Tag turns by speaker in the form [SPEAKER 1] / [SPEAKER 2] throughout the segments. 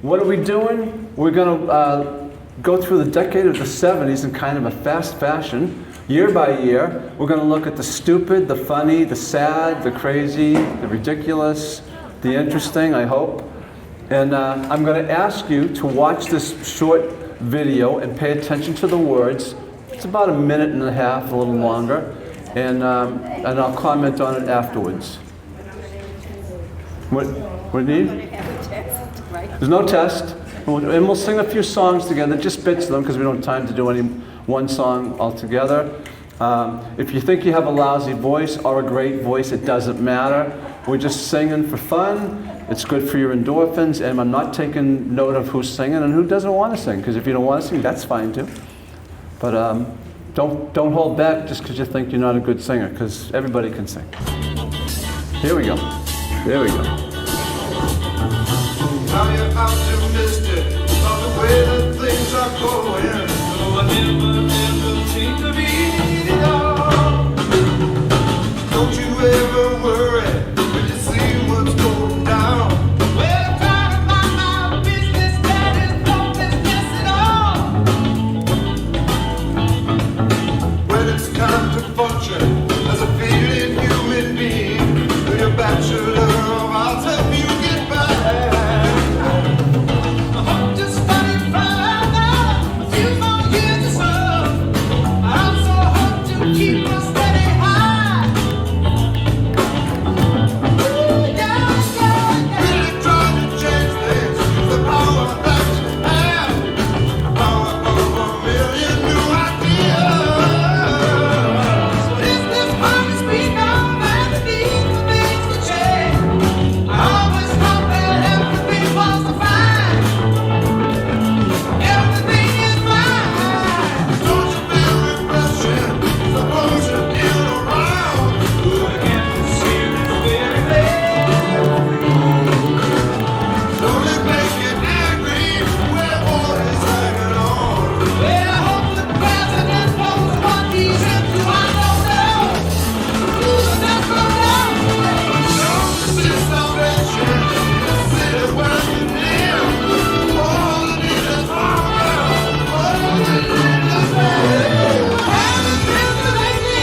[SPEAKER 1] What are we doing? We're going to go through the decade of the 70s in kind of a fast fashion. Year by year, we're going to look at the stupid, the funny, the sad, the crazy, the ridiculous, the interesting, I hope. And I'm going to ask you to watch this short video and pay attention to the words. It's about 1.5 minutes, a little longer, and I'll comment on it afterwards. What do you need? There's no test, and we'll sing a few songs together, just bits of them, because we don't have time to do any one song altogether. If you think you have a lousy voice or a great voice, it doesn't matter. We're just singing for fun. It's good for your endorphins, and I'm not taking note of who's singing and who doesn't want to sing, because if you don't want to sing, that's fine too. But don't hold back just because you think you're not a good singer, because everybody can sing. Here we go. There we go.
[SPEAKER 2] How you optimistic about the way that things are going? No, I never seem to be at all. Don't you ever worry when you see what's going down? Well, I'm trying to mind my business, that is no business at all. When it's time to function as a feeling human being, you're a bachelor of arts, help you get by. I hope to study further, a few more years or so. I also hope to keep a steady high. Ooh, yeah. Really trying to change things, use the power that you have, the power of 1,000,000 new ideas. So is this how you speak of and the need for things to change? I always thought that everything was fine. Everything is fine. Don't you feel refreshing? Suppose you're in around. Good again to see you the way it is. Don't it make you angry when all is hanging on? Well, I hope the president knows what he's into. I don't know. Ooh, that's what I know. Don't see salvation in the city where you live. All it is hunger. All it is pain. Haven't been to lately.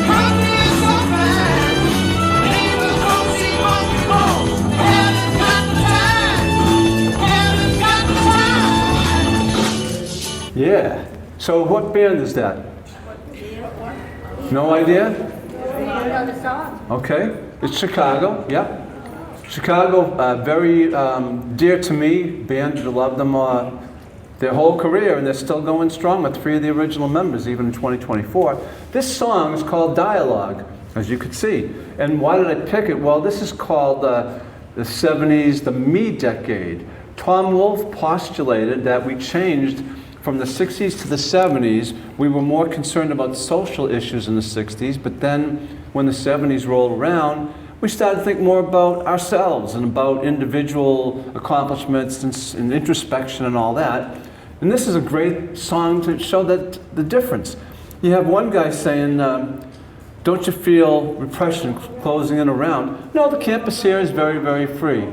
[SPEAKER 2] Country is so bad. Neighbors don't see much more. Haven't got the time. Haven't got the time.
[SPEAKER 1] Yeah. So what band is that? No idea? Okay. It's Chicago. Yeah. Chicago, very dear to me. Band, I love them their whole career, and they're still going strong with 3 of the original members, even in 2024. This song is called Dialogue, as you could see. And why did I pick it? Well, this is called the 70s, the me decade. Tom Wolfe postulated that we changed from the 60s to the 70s. We were more concerned about social issues in the 60s, but then when the 70s rolled around, we started to think more about ourselves and about individual accomplishments and introspection and all that. And this is a great song to show that the difference. You have one guy saying, don't you feel repression closing in around? No, the campus here is very, very free.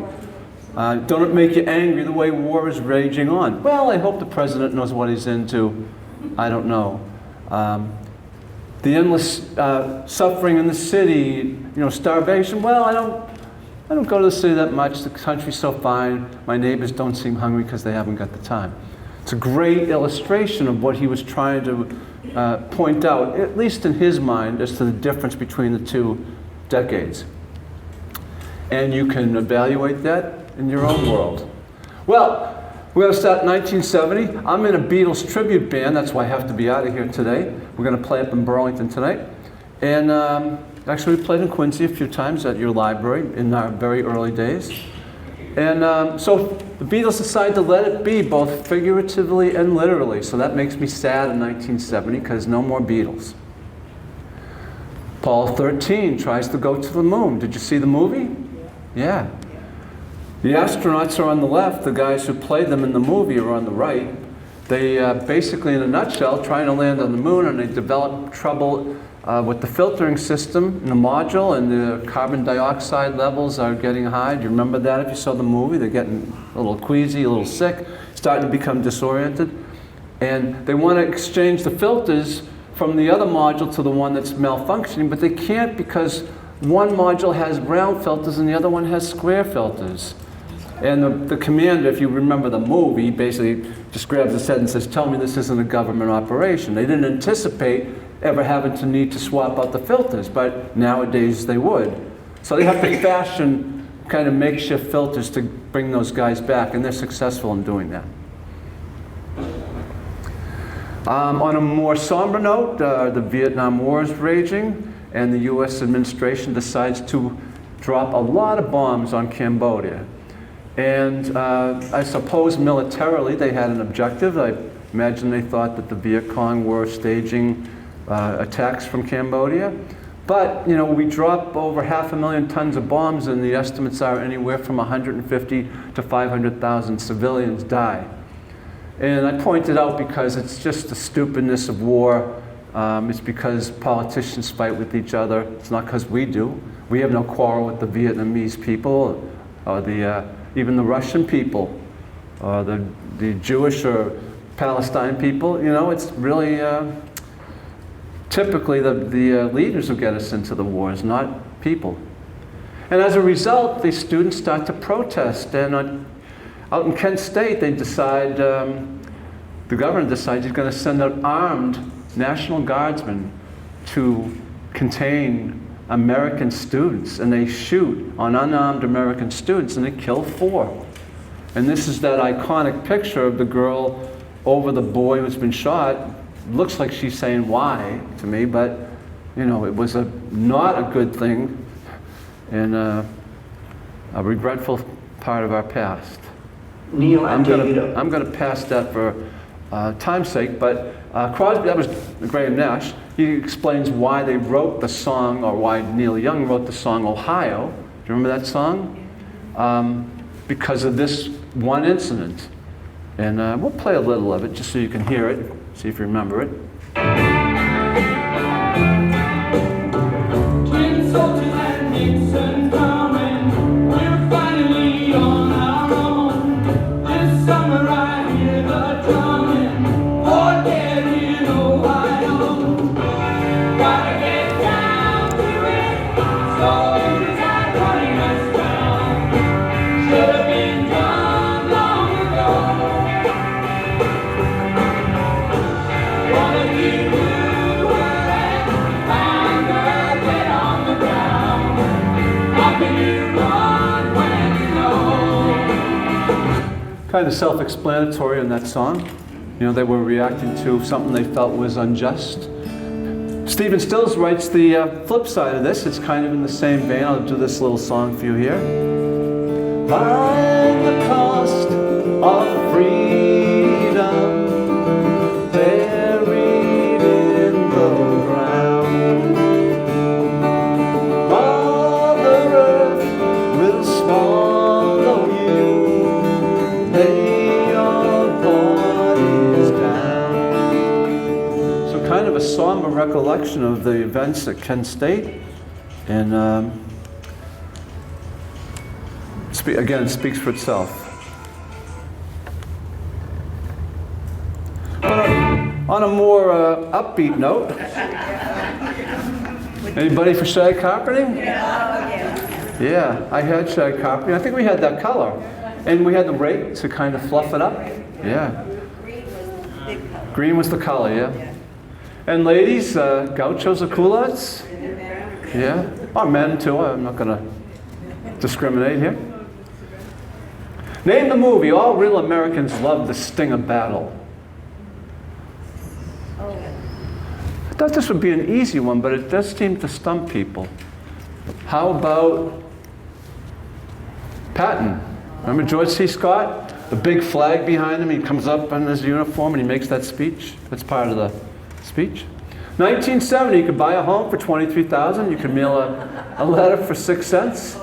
[SPEAKER 1] Don't it make you angry the way war is raging on? Well, I hope the president knows what he's into. I don't know. The endless suffering in the city, starvation. Well, I don't go to the city that much. The country's so fine. My neighbors don't seem hungry because they haven't got the time. It's a great illustration of what he was trying to point out, at least in his mind, as to the difference between the 2 decades. And you can evaluate that in your own world. Well, we're going to start in 1970. I'm in a Beatles tribute band. That's why I have to be out of here today. We're going to play up in Burlington tonight. And actually, we played in Quincy a few times at your library in our very early days. And so the Beatles decided to let it be, both figuratively and literally. So that makes me sad in 1970, because no more Beatles. Apollo 13 tries to go to the moon. Did you see the movie? Yeah. The astronauts are on the left. The guys who played them in the movie are on the right. They basically, in a nutshell, trying to land on the moon, and they develop trouble with the filtering system in the module, and the carbon dioxide levels are getting high. Do you remember that if you saw the movie? They're getting a little queasy, a little sick, starting to become disoriented. And they want to exchange the filters from the other module to the one that's malfunctioning, but they can't because one module has round filters and the other one has square filters. And the commander, if you remember the movie, basically just grabs his head and says, tell me this isn't a government operation. They didn't anticipate ever having to need to swap out the filters, but nowadays they would. So they have to fashion kind of makeshift filters to bring those guys back, and they're successful in doing that. On a more somber note, the Vietnam War is raging, and the US administration decides to drop a lot of bombs on Cambodia. And I suppose militarily they had an objective. I imagine they thought that the Viet Cong were staging attacks from Cambodia. But, you know, we drop over 500,000 tons of bombs, and the estimates are anywhere from 150 to 500,000 civilians die. And I pointed out because it's just the stupidness of war. It's because politicians fight with each other. It's not because we do. We have no quarrel with the Vietnamese people, or even the Russian people, or the Jewish or Palestine people. You know, it's really typically the leaders who get us into the wars, not people. And as a result, the students start to protest. And out in Kent State, they decide, the governor decides he's going to send out armed National Guardsmen to contain American students, and they shoot on unarmed American students, and they kill 4. And this is that iconic picture of the girl over the boy who's been shot. Looks like she's saying why to me, but you know, it was not a good thing, and a regretful part of our past.
[SPEAKER 3] Neil,
[SPEAKER 1] I'm going to pass that for time's sake, but Crosby, that was Graham Nash. He explains why they wrote the song, or why Neil Young wrote the song Ohio. Do you remember that song? Because of this one incident. And we'll play a little of it just so you can hear it, see if you remember it.
[SPEAKER 4] Twin soldiers and Nixon coming, we're finally on our own. This summer I hear the drumming, oh dead in Ohio. Gotta get down to it, soldiers are running us down. Should have been done long ago. One of you who were at found her dead on the ground. How can you run when you know?
[SPEAKER 1] Kind of self-explanatory in that song. You know, they were reacting to something they felt was unjust. Stephen Stills writes the flip side of this. It's kind of in the same vein. I'll do this little song for you here. By the cost of freedom, buried in the ground, Mother Earth will swallow you, lay your bodies down. So kind of a somber recollection of the events at Kent State, and again, it speaks for itself. But on a more upbeat note, anybody for shag carpeting? Yeah, I had shag carpeting. I think we had that color. And we had the rake to kind of fluff it up. Yeah. Green was the color, yeah. And ladies, gauchos or culottes? Yeah. Or men too, I'm not going to discriminate here. Name the movie. All real Americans love the sting of battle. I thought this would be an easy one, but it does seem to stump people. How about Patton? Remember George C. Scott? The big flag behind him. He comes up in his uniform and he makes that speech. That's part of the speech. 1970, you could buy a home for $23,000. You could mail a letter for 6 cents.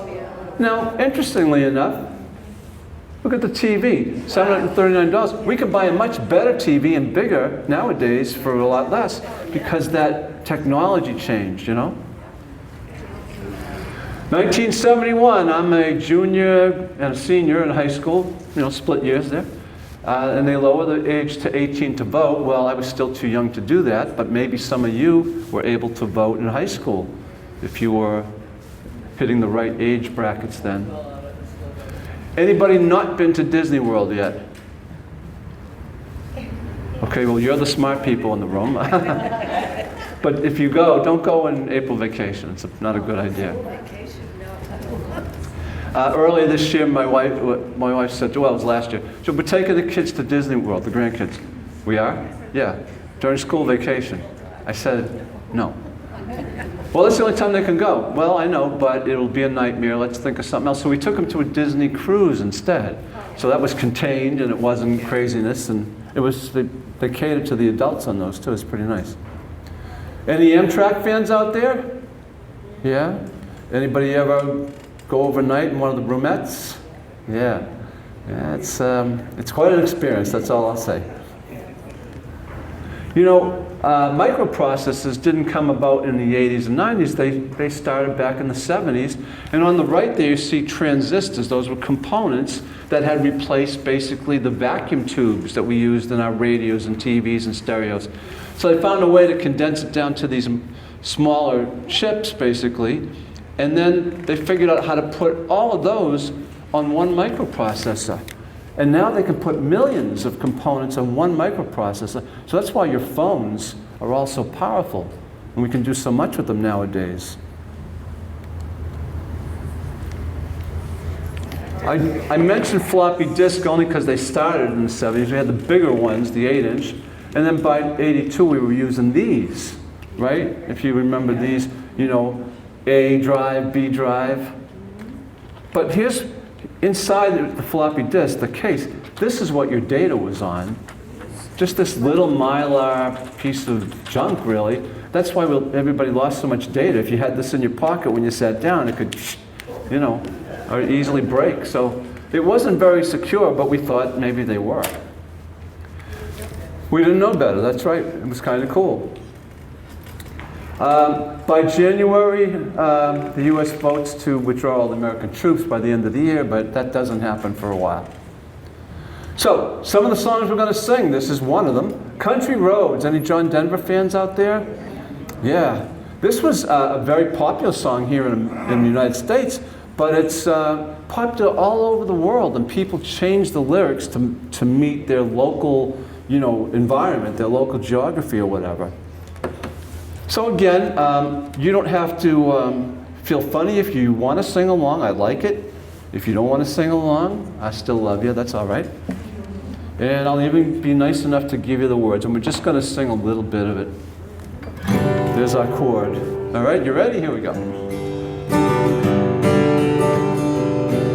[SPEAKER 1] Now, interestingly enough, Look at the TV, $739. We can buy a much better TV and bigger nowadays for a lot less because that technology changed, you know? 1971, I'm a junior and a senior in high school, you know, split years there. And they lower the age to 18 to vote. Well, I was still too young to do that, but maybe some of you were able to vote in high school if you were hitting the right age brackets then. Anybody not been to Disney World yet? Okay, well, you're the smart people in the room. But if you go, don't go in April vacation. It's not a good idea. Earlier this year, my wife said, well, it was last year, so we're taking the kids to Disney World, the grandkids. We are? Yeah. During school vacation. I said, no. Well, that's the only time they can go. Well, I know, but it'll be a nightmare. Let's think of something else. So we took them to a Disney cruise instead. So that was contained, and it wasn't craziness, and it was, they catered to the adults on those, too. It's pretty nice. Any Amtrak fans out there? Yeah? Anybody ever go overnight in one of the roomettes? Yeah. Yeah, it's quite an experience, that's all I'll say. You know, microprocessors didn't come about in the 80s and 90s. They started back in the 70s. And on the right there, you see transistors. Those were components that had replaced basically the vacuum tubes that we used in our radios and TVs and stereos. So they found a way to condense it down to these smaller chips, basically. And then they figured out how to put all of those on one microprocessor. And now they can put millions of components on one microprocessor. So that's why your phones are all so powerful. And we can do so much with them nowadays. I mentioned floppy disk only because they started in the 70s. We had the bigger ones, the 8-inch. And then by 82, we were using these, right? If you remember these, you know, A drive, B drive. But here's, inside the floppy disk, the case, this is what your data was on. Just this little Mylar piece of junk, really. That's why everybody lost so much data. If you had this in your pocket when you sat down, it could, you know, or easily break. So it wasn't very secure, but we thought maybe they were. We didn't know better, that's right. It was kind of cool. By January, the U.S. votes to withdraw all the American troops by the end of the year, but that doesn't happen for a while. So, some of the songs we're going to sing, this is one of them. Country Roads. Any John Denver fans out there? Yeah. This was a very popular song here in the United States, but it's popular all over the world, and people change the lyrics to meet their local, you know, environment, their local geography or whatever. So again, you don't have to feel funny if you want to sing along. I like it. If you don't want to sing along, I still love you. That's all right. And I'll even be nice enough to give you the words. And we're just going to sing a little bit of it. There's our chord. All right, you ready? Here we go.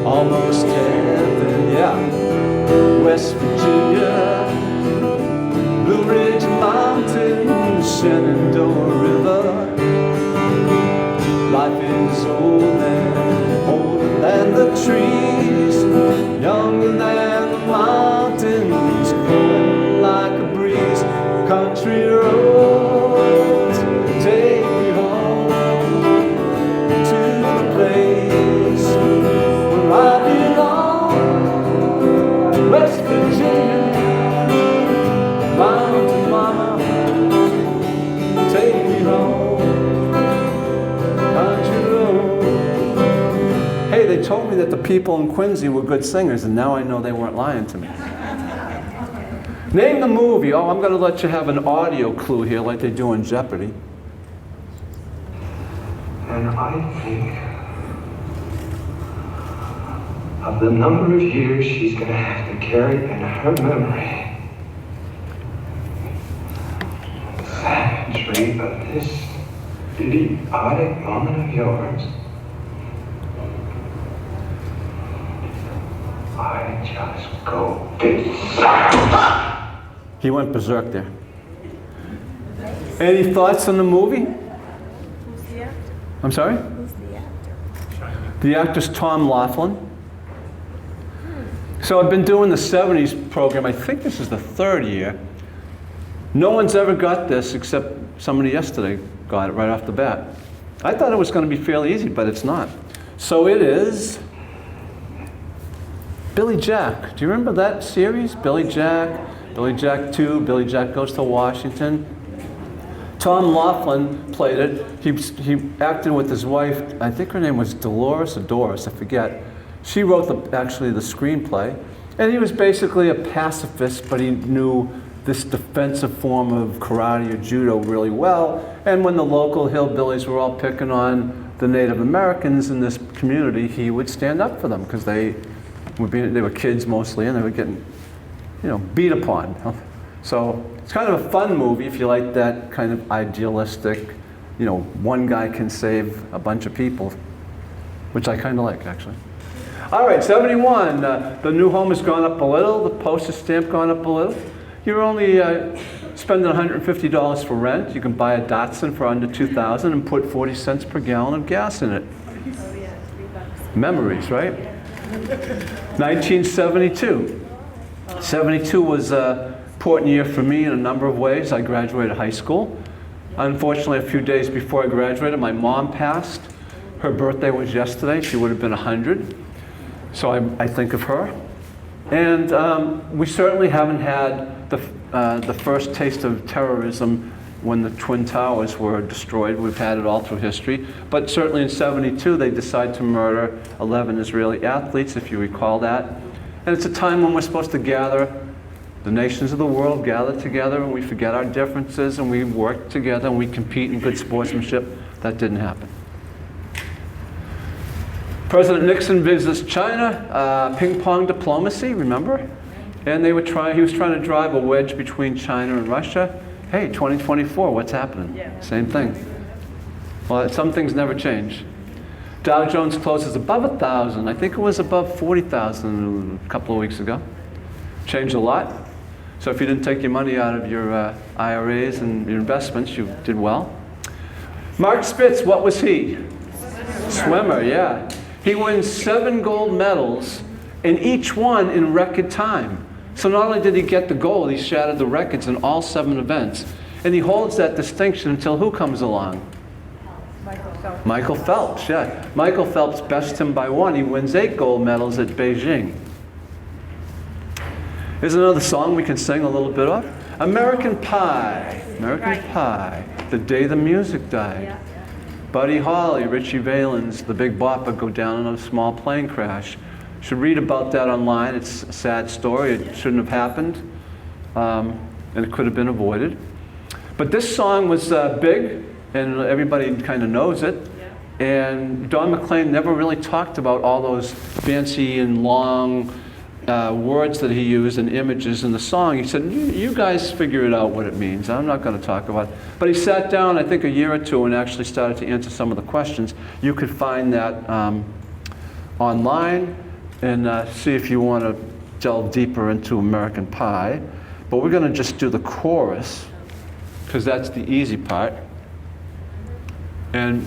[SPEAKER 1] Almost heaven, yeah. West Virginia, Blue Ridge Mountains, Shenandoah River. Life is old and older than the trees, younger than the mountains, blowing like a breeze. Country roads take me home to the place where I belong, West Virginia. Mountain mama, take me home, country road. Hey, they told me that the people in Quincy were good singers, and now I know they weren't lying to me. Name the movie. Oh, I'm going to let you have an audio clue here like they do in Jeopardy.
[SPEAKER 3] And I think of the number of years she's going to have to carry in her memory. Savagery of this idiotic moment of yours. I just go berserk.
[SPEAKER 1] He went berserk there. Any thoughts on the movie?
[SPEAKER 5] Who's the actor?
[SPEAKER 1] I'm sorry?
[SPEAKER 5] Who's the actor?
[SPEAKER 1] The actor's Tom Laughlin. So I've been doing the 70s program. I think this is the third year. No one's ever got this except somebody yesterday got it right off the bat. I thought it was going to be fairly easy, but it's not. So it is Billy Jack. Do you remember that series? Billy Jack 2, Billy Jack Goes to Washington. Tom Laughlin played it. He acted with his wife, I think her name was Dolores or Doris, I forget. She wrote actually the screenplay. And he was basically a pacifist, but he knew this defensive form of karate or judo really well. And when the local hillbillies were all picking on the Native Americans in this community, he would stand up for them because they were kids mostly and they were getting, beat upon. So it's kind of a fun movie if you like that kind of idealistic, one guy can save a bunch of people, which I kind of like actually. All right, 71, the new home has gone up a little, the postage stamp gone up a little. You're only spending $150 for rent. You can buy a Datsun for under $2,000 and put 40 cents per gallon of gas in it.
[SPEAKER 5] Oh yeah, $3.
[SPEAKER 1] Memories, right? 1972. 72 was an important year for me in a number of ways. I graduated high school. Unfortunately, a few days before I graduated, my mom passed. Her birthday was yesterday. She would have been 100. So I think of her. And we certainly haven't had the first taste of terrorism when the Twin Towers were destroyed. We've had it all through history. But certainly in 72, they decided to murder 11 Israeli athletes, if you recall that. And it's a time when we're supposed to gather, the nations of the world gather together, and we forget our differences, and we work together, and we compete in good sportsmanship. That didn't happen. President Nixon visits China, ping pong diplomacy, remember? And he was trying to drive a wedge between China and Russia. Hey, 2024, what's happening?
[SPEAKER 5] Yeah.
[SPEAKER 1] Same thing. Well, some things never change. Dow Jones closes above 1,000. I think it was above 40,000 a couple of weeks ago. Changed a lot. So if you didn't take your money out of your IRAs and your investments, you did well. Mark Spitz, what was he? Swimmer, yeah. He wins 7 gold medals, and each one in record time. So not only did he get the gold, he shattered the records in all 7 events. And he holds that distinction until who comes along?
[SPEAKER 5] Michael Phelps.
[SPEAKER 1] Michael Phelps, yeah. Michael Phelps bests him by 1. He wins 8 gold medals at Beijing. Here's another song we can sing a little bit of. American Pie. American Pie. The Day the Music Died.
[SPEAKER 5] Yeah.
[SPEAKER 1] Buddy Holly, Richie Valens, the Big Bopper go down in a small plane crash. You should read about that online. It's a sad story. It shouldn't have happened, and it could have been avoided. But this song was big, and everybody kind of knows it.
[SPEAKER 5] Yeah.
[SPEAKER 1] And Don McLean never really talked about all those fancy and long words that he used and images in the song. He said, you guys figure it out what it means. I'm not going to talk about it. But he sat down, I think, a year or two and actually started to answer some of the questions. You could find that online and see if you want to delve deeper into American Pie. But we're going to just do the chorus because that's the easy part and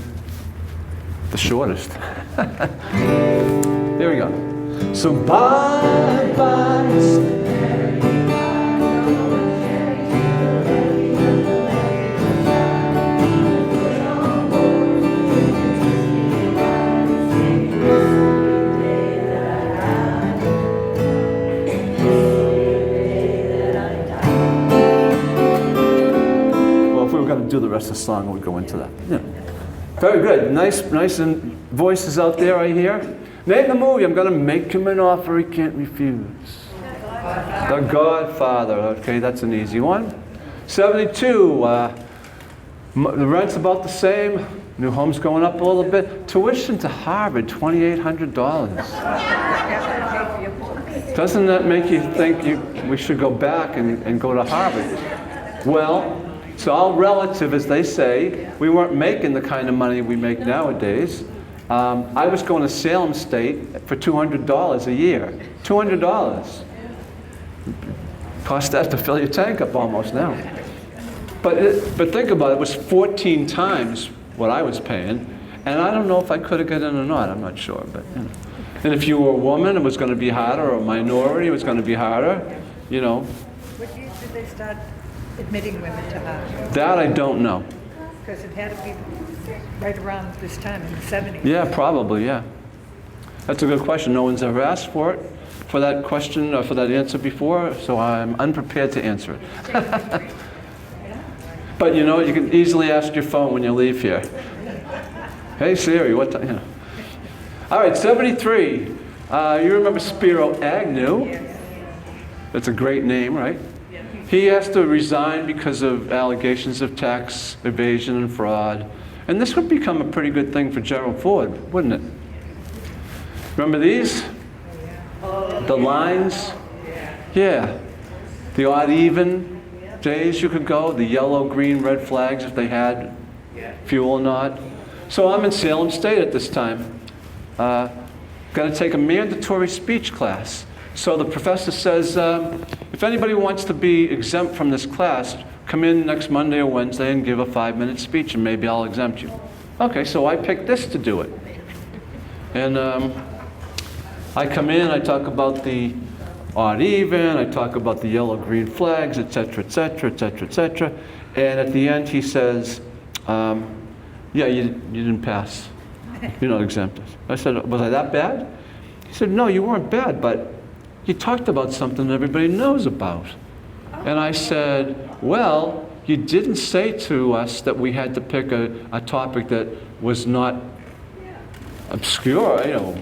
[SPEAKER 1] the shortest. There we go. So bye bye. Well, if we were going to do the rest of the song, we'd go into that. Yeah. Very good. Nice voices out there, I hear. Name the movie. I'm going to make him an offer he can't refuse. The Godfather. Okay, that's an easy one. 72. The rent's about the same. New home's going up a little bit. Tuition to Harvard, $2,800. Doesn't that make you think we should go back and go to Harvard? Well, it's all relative, as they say. We weren't making the kind of money we make nowadays. I was going to Salem State for $200 a year. $200. Cost that to fill your tank up almost now. But think about it, it was 14 times what I was paying, and I don't know if I could have got in or not. I'm not sure, but you know. And if you were a woman, it was going to be harder, or a minority, it was going to be harder. You know,
[SPEAKER 5] What year did they start admitting women to art?
[SPEAKER 1] that I don't know.
[SPEAKER 5] Because it had to be right around this time in the 70s.
[SPEAKER 1] Yeah, probably, yeah. That's a good question. No one's ever asked for it, for that question, or for that answer before, so I'm unprepared to answer it. But you know, you can easily ask your phone when you leave here. Hey Siri, what time? You know. All right, 73. You remember Spiro Agnew? That's a great name, right? He has to resign because of allegations of tax evasion and fraud. And this would become a pretty good thing for Gerald Ford, wouldn't it? Remember these? The lines? Yeah. The odd even days you could go, the yellow, green, red flags if they had fuel or not. So I'm in Salem State at this time. Got to take a mandatory speech class. So the professor says, if anybody wants to be exempt from this class, come in next Monday or Wednesday and give a 5-minute speech and maybe I'll exempt you. Okay, so I picked this to do it. And I come in, I talk about the odd even, I talk about the yellow green flags, et cetera, et cetera, et cetera, et cetera. And at the end he says, yeah, you didn't pass. You're not exempted. I said, was I that bad? He said, no, you weren't bad, but you talked about something that everybody knows about. And I said, well, you didn't say to us that we had to pick a topic that was not obscure, you know.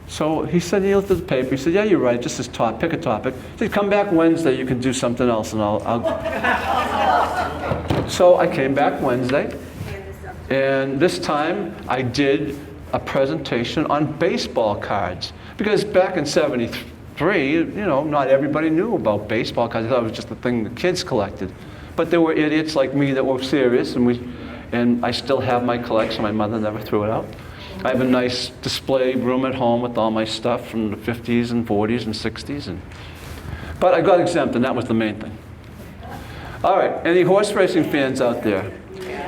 [SPEAKER 1] So he said, he looked at the paper, he said, yeah, you're right, just this pick a topic. He said, come back Wednesday, you can do something else, and I'll... So I came back Wednesday, and this time I did a presentation on baseball cards. Because back in '73, you know, not everybody knew about baseball cards. I thought it was just a thing the kids collected. But there were idiots like me that were serious, and I still have my collection. My mother never threw it out. I have a nice display room at home with all my stuff from the 50s and 40s and 60s. But I got exempt, and that was the main thing. All right, any horse racing fans out there?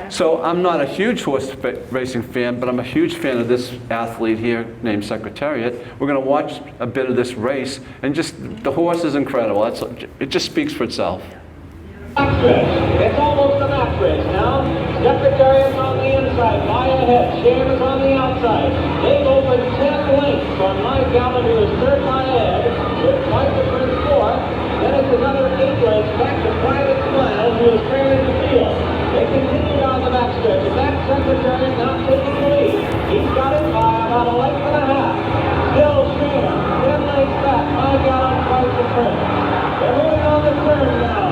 [SPEAKER 1] So I'm not a huge horse racing fan, but I'm a huge fan of this athlete here named Secretariat. We're going to watch a bit of this race, and just the horse is incredible. It just speaks for itself.
[SPEAKER 4] It's almost a match race now. Secretariat's on the inside, by ahead. Sham is on the outside. They've opened 10 lengths on My Gallant, who is third by ahead, with Mike the Prince fourth. Then it's another 8 lengths back to Private Smile, who is trailing the field. They continue down the backstretch, and that Secretariat now taking the lead. He's got it by about a length and a half. Still Sham, 10 lengths back. My Gallant, Mike the Prince. They're moving on the turn now.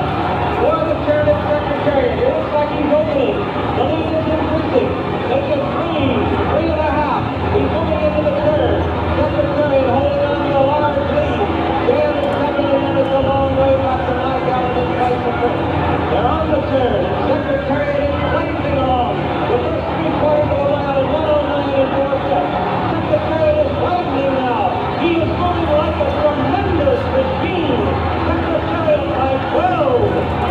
[SPEAKER 4] For the turn of Secretariat, it looks like he's opening. The lead is increasing. Make it 3 and a half. He's moving into the turn. Secretariat holding on to a large lead. Dan is second, and it's a long way back to My Gallant and Mike the Prince. They're on the turn. Secretariat is blazing along. The first 3/4 of a mile is 109 and 4 steps. Secretariat is widening now. He is moving like a tremendous machine. Secretariat by 12.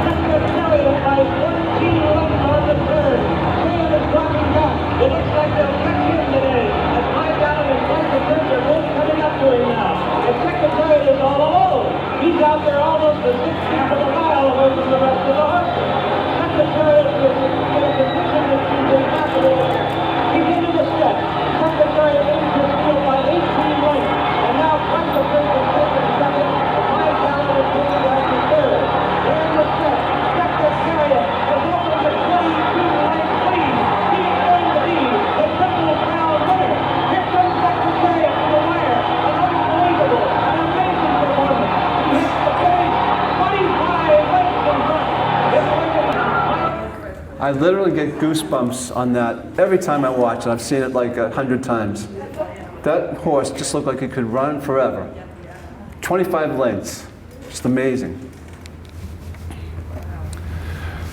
[SPEAKER 4] Secretariat by 14 lengths on the turn. Sam is dropping back. It looks like they'll catch him today. As My Gallant and Mike the Prince are both coming up to him now. And Secretariat is all alone. He's out there almost a 16th of a mile away from the rest of the horses. Secretariat is in a position that he's remarkable there. He's into the stretch. Secretariat leads his field by 18 lengths. And now Mike the Prince is taking second. And My Gallant is going back to third. They're in the stretch. Secretariat has opened a 22-length lead. He's going to be the Triple Crown winner. Here comes Secretariat to the wire. An unbelievable, an amazing performance. He hits the finish. 25 lengths in front. It's like
[SPEAKER 1] I literally get goosebumps on that every time I watch it. I've seen it like 100 times. That horse just looked like he could run forever. 25 lengths. Just amazing.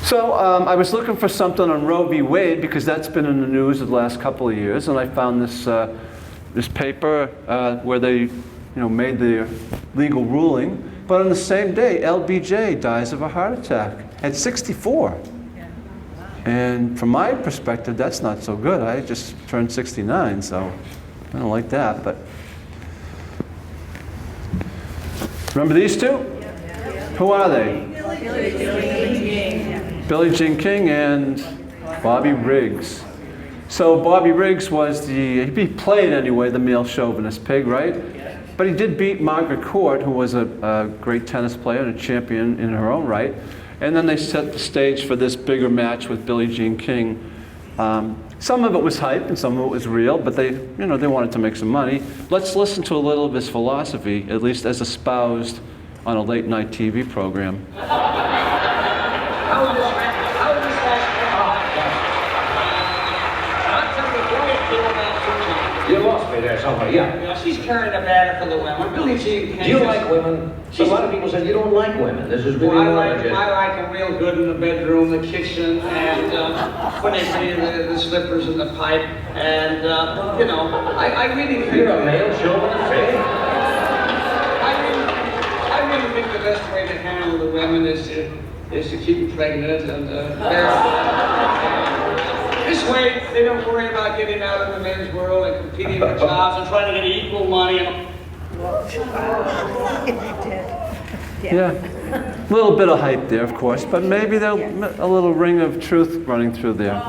[SPEAKER 1] So I was looking for something on Roe v. Wade because that's been in the news the last couple of years, and I found this paper where they made the legal ruling. But on the same day, LBJ dies of a heart attack at 64. And from my perspective, that's not so good. I just turned 69, so I don't like that. But Remember these two? Who are they? Billie Jean King and Bobby Riggs. So Bobby Riggs was he played anyway, the male chauvinist pig, right? But he did beat Margaret Court, who was a great tennis player and a champion in her own right. And then they set the stage for this bigger match with Billie Jean King. Some of it was hype and some of it was real, but they wanted to make some money. Let's listen to a little of his philosophy, at least as espoused on a late night TV program.
[SPEAKER 6] You lost me there somewhere, yeah.
[SPEAKER 7] You know, she's carrying a banner for the women. Billie Jean King.
[SPEAKER 6] Do you like women? A lot of people say you don't like women. This is really
[SPEAKER 7] Well,
[SPEAKER 6] I
[SPEAKER 7] I like them real good in the bedroom, the kitchen, and when they bring in the slippers and the pipe, and you know, I really think
[SPEAKER 6] You're a male chauvinist, eh?
[SPEAKER 7] I really think the best way to handle the women is to keep them pregnant and this way they don't worry about getting out in the men's world and competing for jobs and trying to get equal money.
[SPEAKER 1] Yeah, a little bit of hype there, of course, but maybe there's a little ring of truth running through there.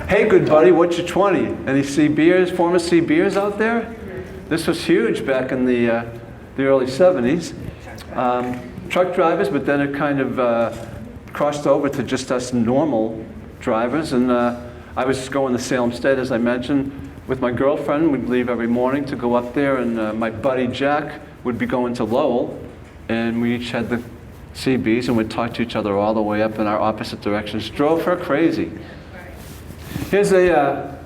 [SPEAKER 1] Hey, good buddy, what's your 20? Any CBers, former CBers out there? This was huge back in the early 70s. Truck drivers, but then it kind of crossed over to just us normal drivers. And I was going to Salem State, as I mentioned, with my girlfriend. We'd leave every morning to go up there, and my buddy Jack would be going to Lowell, and we each had the CBs, and we'd talk to each other all the way up in our opposite directions. Drove her crazy. Here's a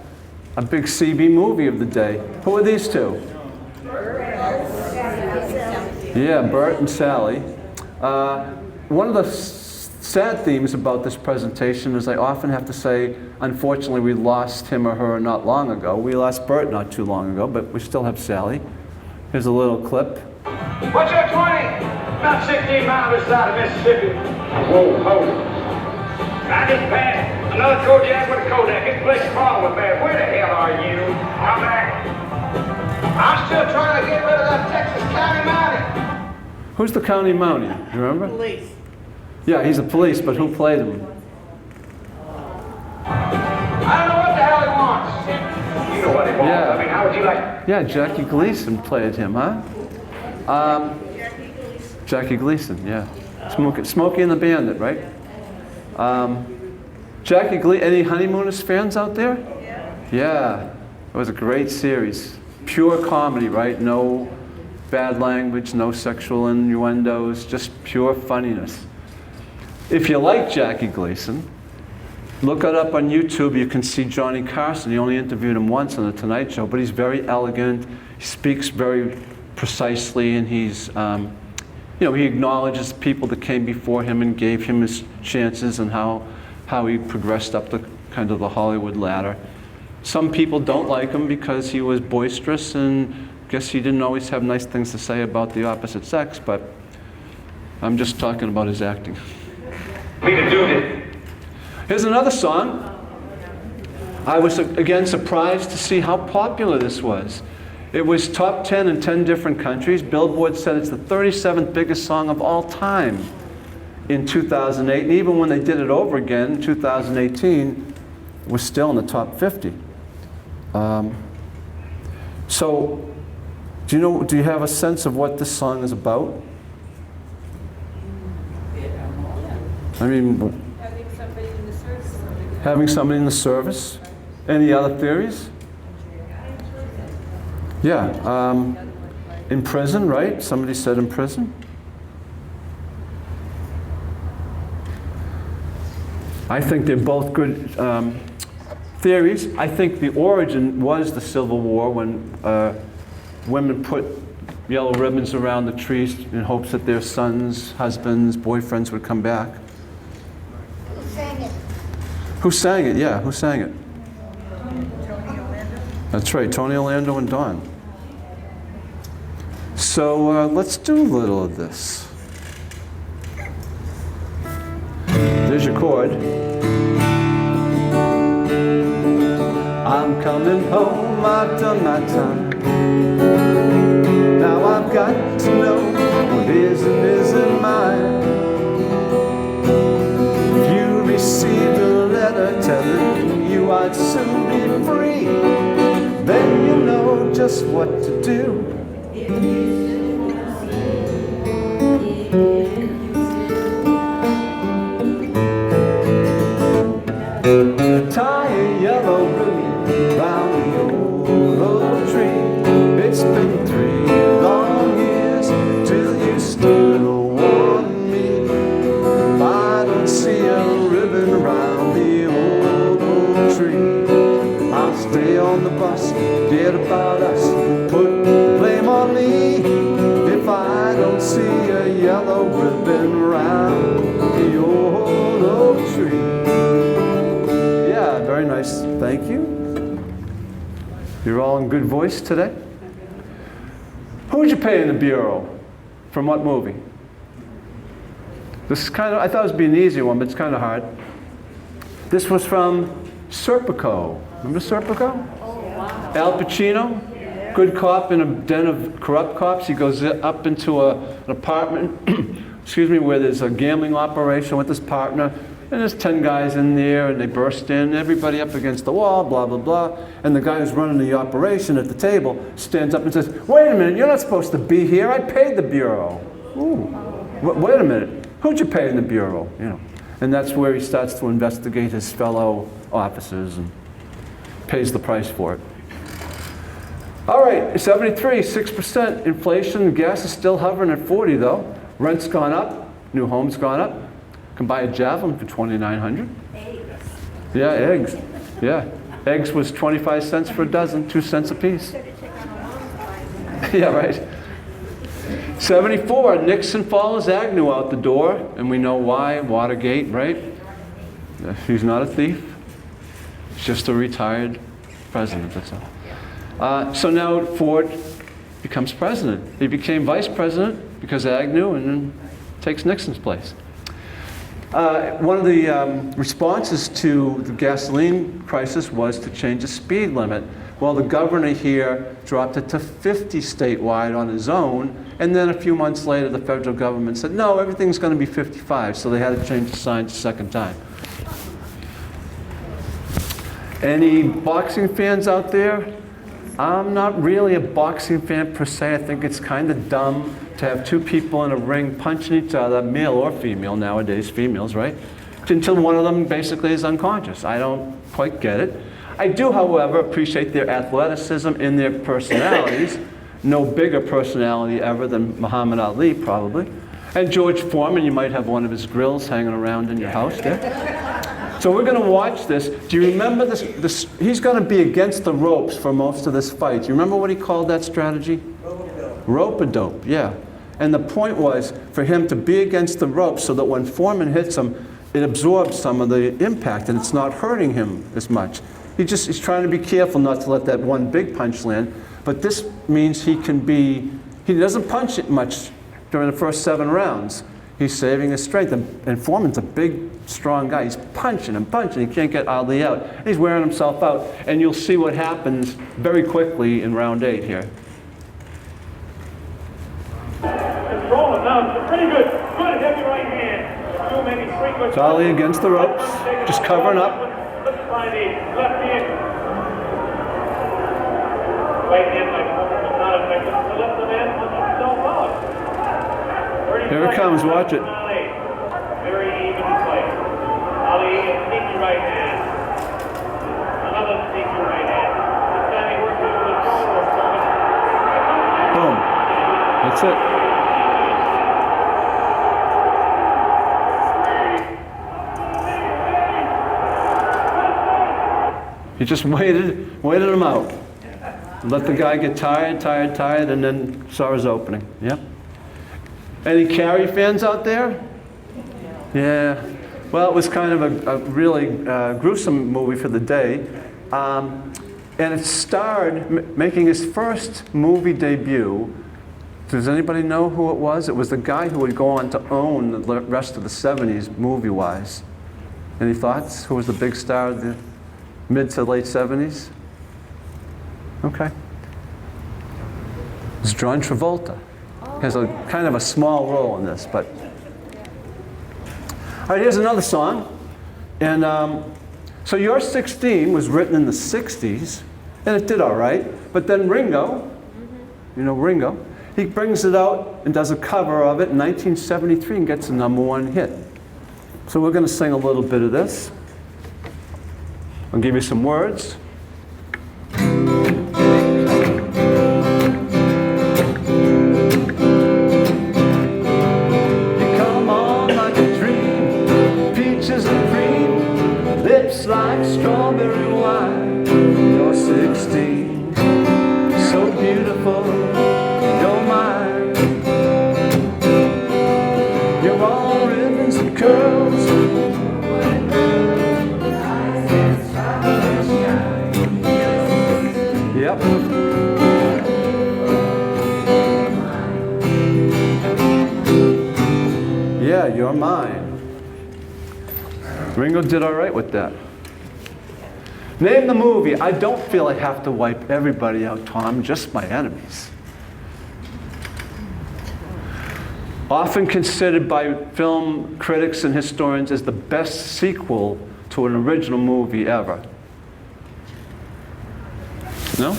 [SPEAKER 1] big CB movie of the day. Who are these two? Yeah, Bert and Sally. One of the sad themes about this presentation is I often have to say, unfortunately, we lost him or her not long ago. We lost Bert not too long ago, but we still have Sally. Here's a little clip.
[SPEAKER 8] What's your 20? About 16 miles this side of Mississippi. Whoa, hold it. I just passed another Kodiak with a Kodak. This place is wrong with me. Where the hell are you? Come back. I'm still trying to get rid of that Texas County Mountie.
[SPEAKER 1] Who's the county mountie? Do you remember?
[SPEAKER 5] Police.
[SPEAKER 1] Yeah, he's a police, but who played him?
[SPEAKER 8] I don't know what the hell he wants. You know what he wants.
[SPEAKER 1] Yeah.
[SPEAKER 8] I mean, how would you like?
[SPEAKER 1] Yeah, Jackie Gleason played him, huh? Jackie Gleason, yeah. Smokey and the Bandit, right? Jackie Gleason, any Honeymooners fans out there? Yeah, it was a great series. Pure comedy, right? No bad language, no sexual innuendos, just pure funniness. If you like Jackie Gleason, look it up on YouTube. You can see Johnny Carson. He only interviewed him once on The Tonight Show, but he's very elegant. He speaks very precisely, and he's, he acknowledges people that came before him and gave him his chances and how he progressed up the kind of the Hollywood ladder. Some people don't like him because he was boisterous, and guess he didn't always have nice things to say about the opposite sex, but I'm just talking about his acting.
[SPEAKER 8] Me to do this.
[SPEAKER 1] Here's another song. I was, again, surprised to see how popular this was. It was top 10 in 10 different countries. Billboard said it's the 37th biggest song of all time in 2008. And even when they did it over again in 2018, it was still in the top 50. So, do you have a sense of what this song is about? I mean, having somebody in the service. Any other theories? Yeah, in prison, right? Somebody said in prison. I think they're both good theories. I think the origin was the Civil War, when women put yellow ribbons around the trees in hopes that their sons, husbands, boyfriends would come back. Who sang it? Yeah, who sang it? That's right, Tony Orlando and Dawn. So let's do a little of this. There's your chord. I'm coming home after my time Now I've got to know what is and isn't mine. If you received a letter telling you I'd soon be free, then you know just what to do. Tie a yellow ribbon round the old oak tree. It's been 3 long years till you still want me. If I don't see a ribbon round the old oak tree, I'll stay on the bus, forget about us, put blame on me. If I don't see a yellow ribbon round the old oak tree. Yeah, very nice, thank you. You're all in good voice today. Who'd you pay in the Bureau? From what movie? This is kind of, I thought it would be an easy one, but it's kind of hard. This was from Serpico. Remember Serpico? Al Pacino, good cop in a den of corrupt cops. He goes up into an apartment, excuse me, where there's a gambling operation with his partner, and there's 10 guys in there, and they burst in, everybody up against the wall, blah, blah, blah. And the guy who's running the operation at the table stands up and says, "Wait a minute, you're not supposed to be here. I paid the Bureau." Ooh, wait a minute, who'd you pay in the Bureau? You know, and that's where he starts to investigate his fellow officers and pays the price for it. All right, 73, 6% inflation. Gas is still hovering at 40 though. Rent's gone up, new homes gone up. Can buy a Javelin for $2,900. Eggs. Yeah, eggs. Yeah, eggs was 25 cents for a dozen, 2 cents a piece. Yeah, right. 74, Nixon follows Agnew out the door, and we know why, Watergate, right? He's not a thief. He's just a retired president, that's all. So now Ford becomes president. He became vice president because of Agnew, and then takes Nixon's place. One of the responses to the gasoline crisis was to change the speed limit. Well, the governor here dropped it to 50 statewide on his own, and then a few months later the federal government said, no, everything's going to be 55, so they had to change the signs a second time. Any boxing fans out there? I'm not really a boxing fan per se. I think it's kind of dumb to have two people in a ring punching each other, male or female nowadays, females, right? Until one of them basically is unconscious. I don't quite get it. I do, however, appreciate their athleticism and their personalities. No bigger personality ever than Muhammad Ali, probably. And George Foreman, you might have one of his grills hanging around in your house there. So we're going to watch this. Do you remember this? He's going to be against the ropes for most of this fight. Do you remember what he called that strategy? Rope-a-dope, yeah. And the point was for him to be against the ropes so that when Foreman hits him, it absorbs some of the impact and it's not hurting him as much. He's trying to be careful not to let that one big punch land. But this means he doesn't punch it much during the first 7 rounds. He's saving his strength. And Foreman's a big, strong guy. He's punching and punching. He can't get Ali out. He's wearing himself out. And you'll see what happens very quickly in round 8 here.
[SPEAKER 8] Control him now. Pretty good. Good heavy right hand. Maybe 3 good.
[SPEAKER 1] It's Ali against the ropes, just covering up.
[SPEAKER 8] Let's find the left hand. Right hand, like Foreman was not effective. The left hand was himself out.
[SPEAKER 1] Here it comes, watch it.
[SPEAKER 8] Very even fight. Ali, a sneaky right hand. Another sneaky right hand. This time he works over the shoulder of Foreman.
[SPEAKER 1] Boom. That's it. He just waited him out. Let the guy get tired, and then saw his opening. Yep. Any Carrie fans out there? Yeah. Well, it was kind of a really gruesome movie for the day. And it starred, making his first movie debut. Does anybody know who it was? It was the guy who would go on to own the rest of the 70s movie-wise. Any thoughts? Who was the big star of the mid to late 70s? Okay. It's John Travolta. He has a kind of a small role in this, but. All right, here's another song. And so You're 16 was written in the 60s, and it did all right. But then Ringo, you know Ringo, he brings it out and does a cover of it in 1973 and gets a #1 hit. So we're going to sing a little bit of this. I'll give you some words. Like strawberry wine, you're 16, so beautiful, you're mine. You're all ribbons and curls. Yep. Yeah, you're mine. Ringo did all right with that. Name the movie. I don't feel I have to wipe everybody out, Tom, just my enemies. Often considered by film critics and historians as the best sequel to an original movie ever. No?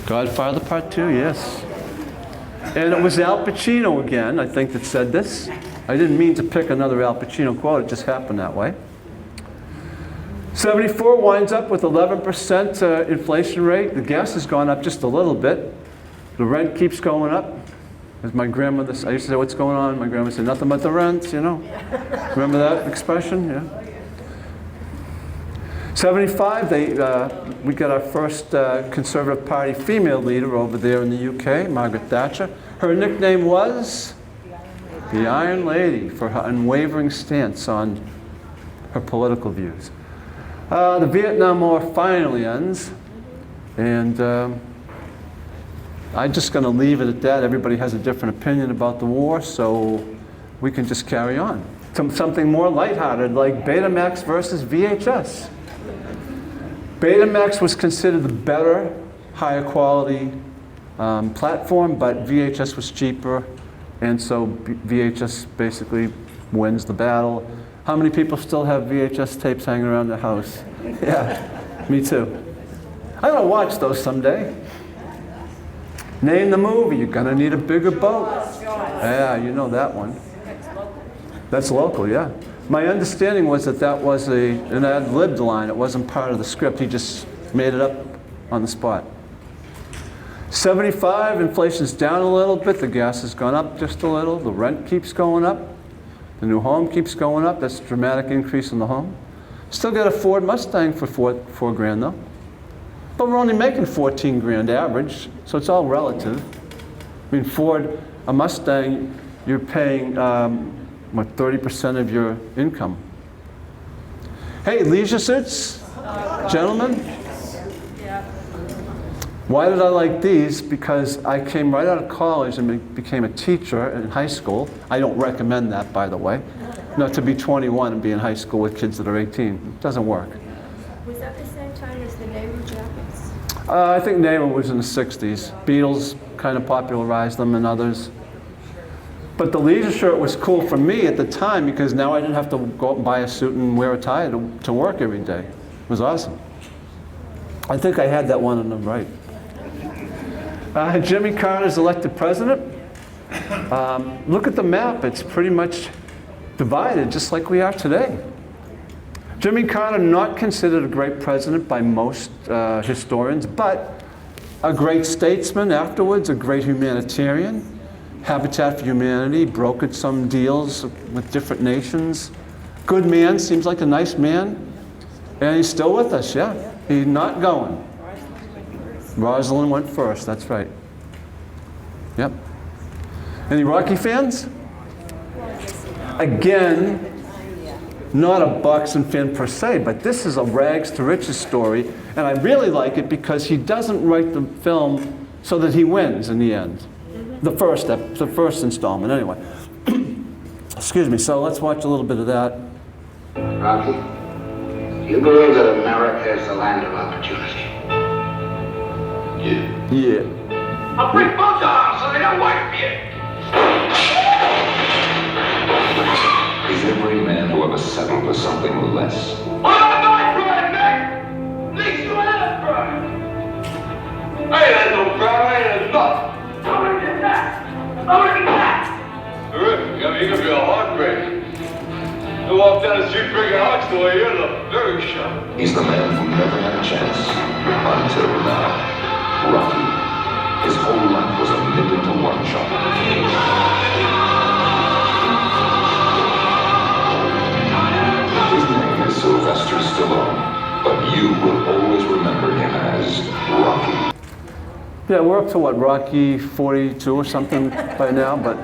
[SPEAKER 1] Godfather Part 2, yes. And it was Al Pacino again, I think, that said this. I didn't mean to pick another Al Pacino quote, it just happened that way. 74 winds up with 11% inflation rate. The gas has gone up just a little bit. The rent keeps going up. As my grandmother, I used to say, what's going on? My grandmother said, nothing but the rent, you know. Remember that expression? Yeah. 75, we got our first Conservative Party female leader over there in the UK, Margaret Thatcher. Her nickname was the Iron Lady for her unwavering stance on her political views. The Vietnam War finally ends, and I'm just going to leave it at that. Everybody has a different opinion about the war, so we can just carry on. Something more lighthearted, like Betamax versus VHS. Betamax was considered the better, higher quality platform, but VHS was cheaper, and so VHS basically wins the battle. How many people still have VHS tapes hanging around their house? Yeah, me too. I'm gonna watch those someday. Name the movie. You're gonna need a bigger boat. Yeah, you know that one. That's local, yeah. My understanding was that that was an ad-libbed line. It wasn't part of the script. He just made it up on the spot. 75, inflation's down a little bit. The gas has gone up just a little. The rent keeps going up. The new home keeps going up. That's a dramatic increase in the home. Still got a Ford Mustang for four grand though. But we're only making 14 grand average, so it's all relative. I mean, Ford, a Mustang, you're paying, 30% of your income. Hey, leisure suits, gentlemen. Why did I like these? Because I came right out of college and became a teacher in high school. I don't recommend that, by the way. Not to be 21 and be in high school with kids that are 18. It doesn't work.
[SPEAKER 9] Was that the same time as the Nehru jackets?
[SPEAKER 1] I think Nehru was in the 60s. Beatles kind of popularized them and others. But the leisure shirt was cool for me at the time because now I didn't have to go out and buy a suit and wear a tie to work every day. It was awesome. I think I had that one on the right. Jimmy Carter's elected president. Look at the map. It's pretty much divided just like we are today. Jimmy Carter, not considered a great president by most historians, but a great statesman afterwards, a great humanitarian. Habitat for Humanity, brokered some deals with different nations. Good man, seems like a nice man. And he's still with us, yeah. He's not going. Rosalind went first, that's right. Yep. Any Rocky fans? Again, not a boxing fan per se, but this is a rags to riches story, and I really like it because he doesn't write the film so that he wins in the end. The first installment, anyway. Excuse me, so let's watch a little bit of that.
[SPEAKER 8] Rocky, do you believe that America is the land of opportunity?
[SPEAKER 1] Yeah.
[SPEAKER 8] I'll break both arms so they don't work for you.
[SPEAKER 10] Is every man who ever settled for something less?
[SPEAKER 8] On my pride, Nick! Nick's going out pride! Hey, there's no pride, there's nothing. I want to get that. I want to get that.
[SPEAKER 2] Terrific. I mean, you're gonna be a heartbreak. You walk down the street drinking hawks the way you look. Very sharp.
[SPEAKER 10] He's the man who never had a chance until now. Rocky. His whole life was a million to one shot. His name is Sylvester Stallone, but you will always remember him as Rocky.
[SPEAKER 1] Yeah, we're up to what, Rocky 42 or something by now, but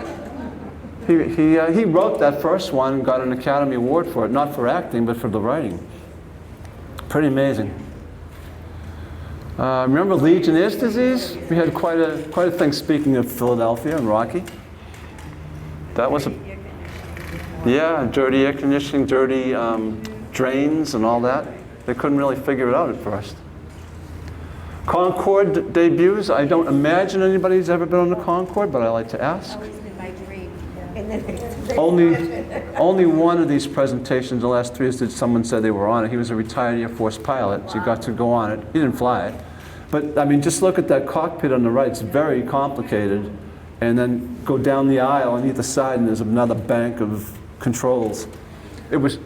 [SPEAKER 1] he wrote that first one and got an Academy Award for it, not for acting, but for the writing. Pretty amazing. Remember Legionnaire's disease? We had quite a thing, speaking of Philadelphia and Rocky. That was dirty air conditioning, dirty drains and all that. They couldn't really figure it out at first. Concorde debuts. I don't imagine anybody's ever been on the Concorde, but I like to ask. Only one of these presentations, the last 3 years, did someone say they were on it. He was a retired Air Force pilot, so he got to go on it. He didn't fly it. But I mean, just look at that cockpit on the right. It's very complicated. And then go down the aisle on either side, and there's another bank of controls. It was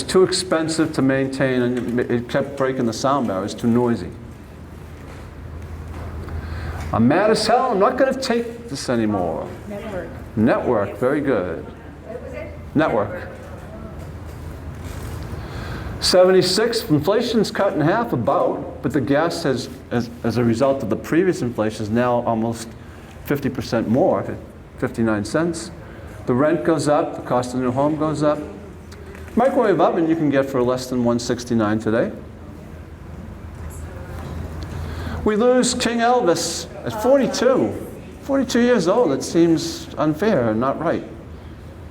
[SPEAKER 1] too expensive to maintain, and it kept breaking the sound barrier. It was too noisy. I'm mad as hell. I'm not going to take this anymore. Network, very good. Network. 76, inflation's cut in half about, but the gas has, as a result of the previous inflation, is now almost 50% more, 59 cents. The rent goes up, the cost of a new home goes up. Microwave oven you can get for less than $169 today. We lose King Elvis at 42. 42 years old. It seems unfair and not right.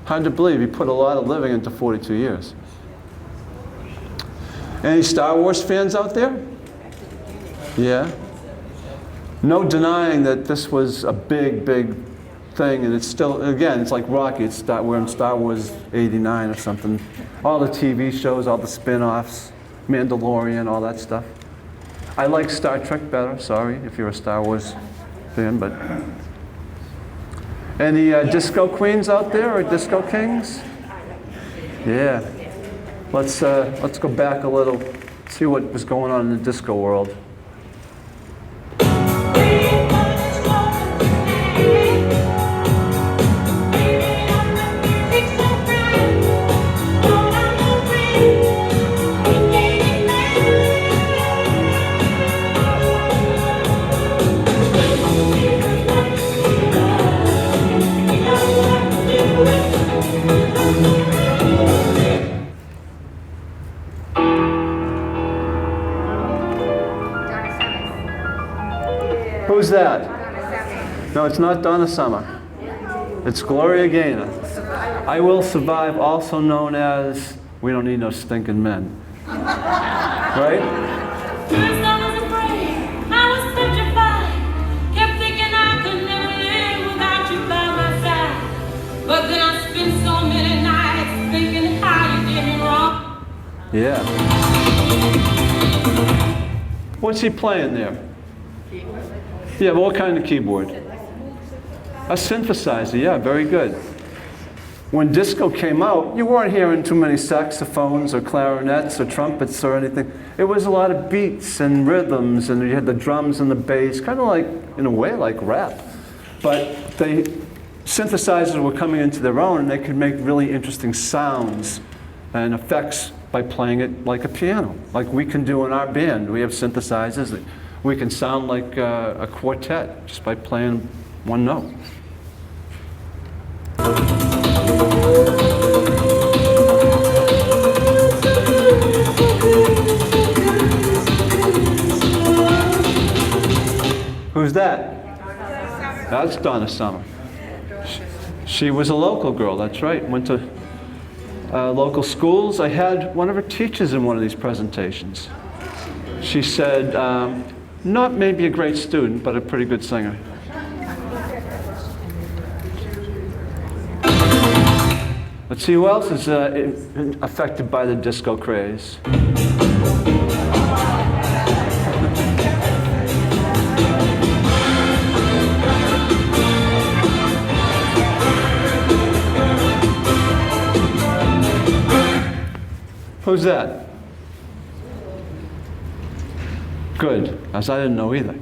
[SPEAKER 1] Hard to believe he put a lot of living into 42 years. Any Star Wars fans out there? Yeah. No denying that this was a big, big thing, and it's still, again, it's like Rocky. We're in Star Wars 89 or something. All the TV shows, all the spin-offs, Mandalorian, all that stuff. I like Star Trek better, sorry if you're a Star Wars fan, but... Any disco queens out there, or disco kings? Yeah. Let's go back a little, see what was going on in the disco world. Who's that? No, it's not Donna Summer. It's Gloria Gaynor. I Will Survive, also known as We Don't Need No Stinking Men. Right?
[SPEAKER 4] First I was afraid, I was petrified. Kept thinking I could never live without you by my side. But then I spent so many nights thinking how you did me wrong.
[SPEAKER 1] Yeah. What's he playing there? Yeah, but what kind of keyboard? A synthesizer, yeah, very good. When disco came out, you weren't hearing too many saxophones or clarinets or trumpets or anything. It was a lot of beats and rhythms, and you had the drums and the bass, kind of like, in a way, like rap. But synthesizers were coming into their own, and they could make really interesting sounds and effects by playing it like a piano, like we can do in our band. We have synthesizers. We can sound like a quartet just by playing one note. Who's that? That's Donna Summer. She was a local girl, that's right. Went to local schools. I had one of her teachers in one of these presentations. She said, Not maybe a great student, but a pretty good singer. Let's see who else is affected by the disco craze. Who's that? Good, as I didn't know either.